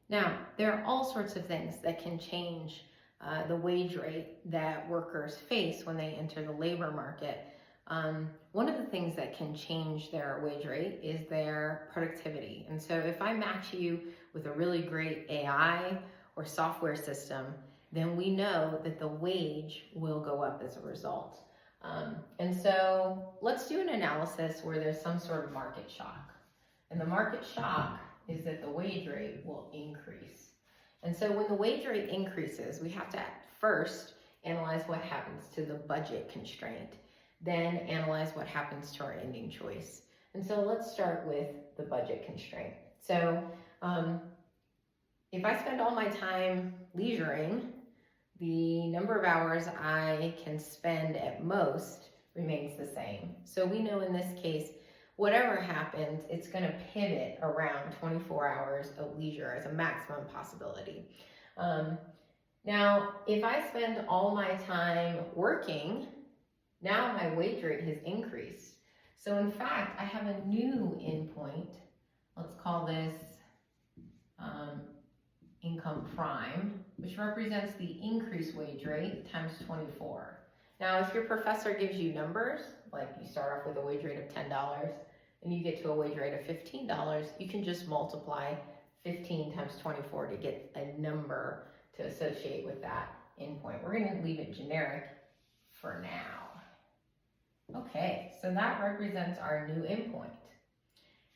Now, there are all sorts of things that can change the wage rate that workers face when they enter the labor market. One of the things that can change their wage rate is their productivity. And so if I match you with a really great AI or software system, then we know that the wage will go up as a result. And so let's do an analysis where there's some sort of market shock. And the market shock is that the wage rate will increase. And so when the wage rate increases, we have to first analyze what happens to the budget constraint, then analyze what happens to our ending choice. And so let's start with the budget constraint. So if I spend all my time leisuring, the number of hours I can spend at most remains the same. So we know in this case, whatever happens, it's going to pivot around 24 hours of leisure as a maximum possibility. Now, if I spend all my time working, now my wage rate has increased. So in fact, I have a new endpoint. Let's call this income prime, which represents the increased wage rate times 24. Now, if your professor gives you numbers, like you start off with a wage rate of $10 and you get to a wage rate of $15, you can just multiply 15 times 24 to get a number to associate with that endpoint. We're going to leave it generic for now. Okay, so that represents our new endpoint.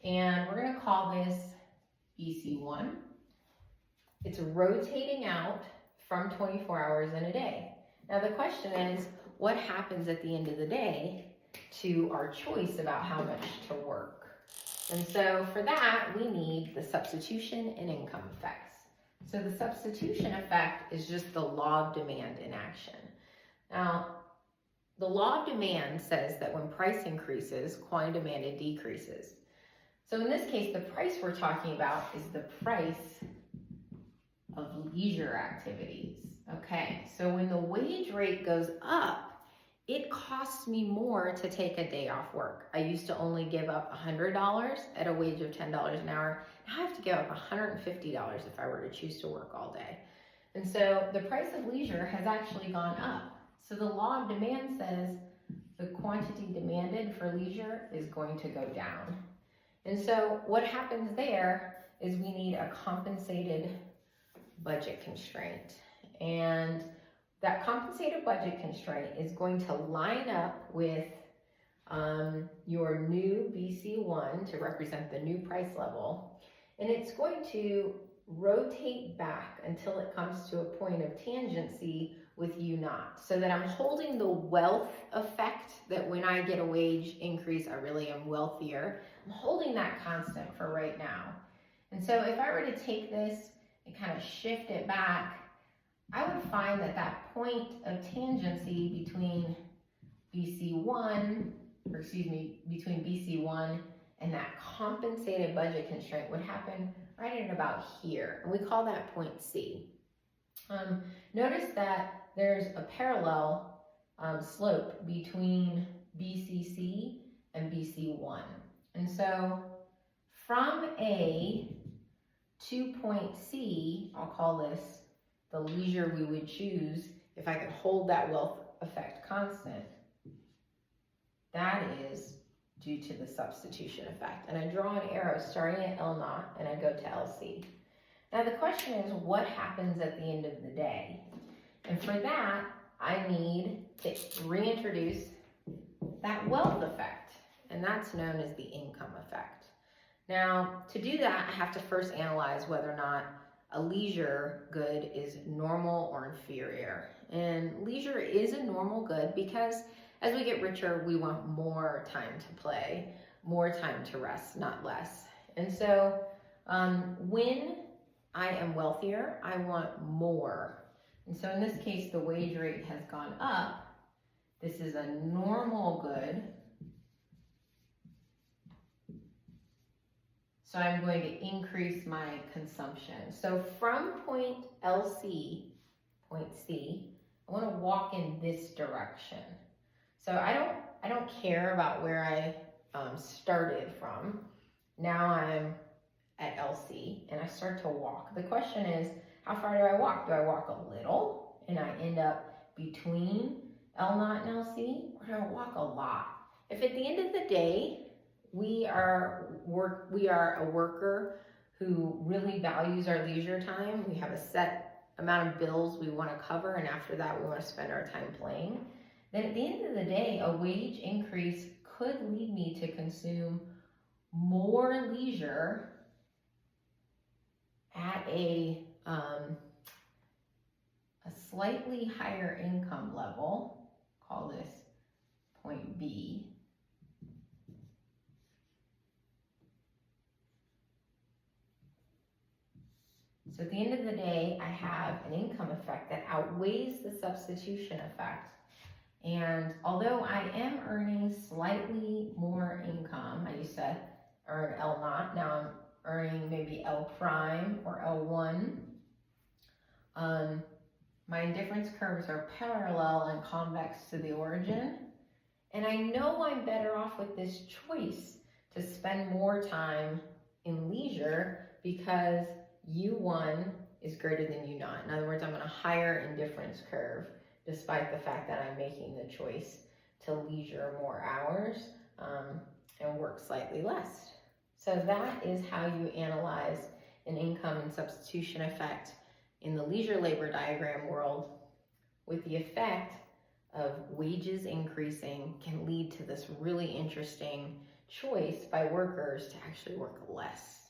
And we're going to call this BC1. It's rotating out from 24 hours in a day. Now the question is, what happens at the end of the day to our choice about how much to work? And so for that, we need the substitution and income effects. So the substitution effect is just the law of demand in action. Now, the law of demand says that when price increases, quantity demanded decreases. So in this case, the price we're talking about is the price of leisure activities. Okay, so when the wage rate goes up, it costs me more to take a day off work. I used to only give up $100 at a wage of $10 an hour. Now I have to give up $150 if I were to choose to work all day. And so the price of leisure has actually gone up. So the law of demand says the quantity demanded for leisure is going to go down. And so what happens there is we need a compensated budget constraint. And that compensated budget constraint is going to line up with your new BC1 to represent the new price level. And it's going to rotate back until it comes to a point of tangency with U0, so that I'm holding the wealth effect that when I get a wage increase, I really am wealthier. I'm holding that constant for right now. And so if I were to take this and kind of shift it back, I would find that that point of tangency between BC1 and that compensated budget constraint would happen right at about here. And we call that point C. Notice that there's a parallel slope between BCC and BC1. And so from A to point C, I'll call this the leisure we would choose if I could hold that wealth effect constant. That is due to the substitution effect. And I draw an arrow starting at L0 and I go to LC. Now the question is, what happens at the end of the day? And for that, I need to reintroduce that wealth effect, and that's known as the income effect. Now, to do that, I have to first analyze whether or not a leisure good is normal or inferior. And leisure is a normal good because as we get richer, we want more time to play, more time to rest, not less. And so when I am wealthier, I want more. And so in this case, the wage rate has gone up. This is a normal good. So I'm going to increase my consumption. So from point LC, point C, I want to walk in this direction. So I don't care about where I started from. Now I'm at LC and I start to walk. The question is, how far do I walk? Do I walk a little and I end up between L0 and LC, or do I walk a lot? If at the end of the day, we are a worker who really values our leisure time, we have a set amount of bills we want to cover, and after that we want to spend our time playing, then at the end of the day, a wage increase could lead me to consume more leisure at a slightly higher income level, call this point B. So at the end of the day, I have an income effect that outweighs the substitution effect. And although I am earning slightly more income, I used to earn L0, now I'm earning maybe L prime or L1. My indifference curves are parallel and convex to the origin. And I know I'm better off with this choice to spend more time in leisure because U1 is greater than U0. In other words, I'm on a higher indifference curve, despite the fact that I'm making the choice to leisure more hours and work slightly less. So that is how you analyze an income and substitution effect in the leisure labor diagram world, with the effect of wages increasing can lead to this really interesting choice by workers to actually work less.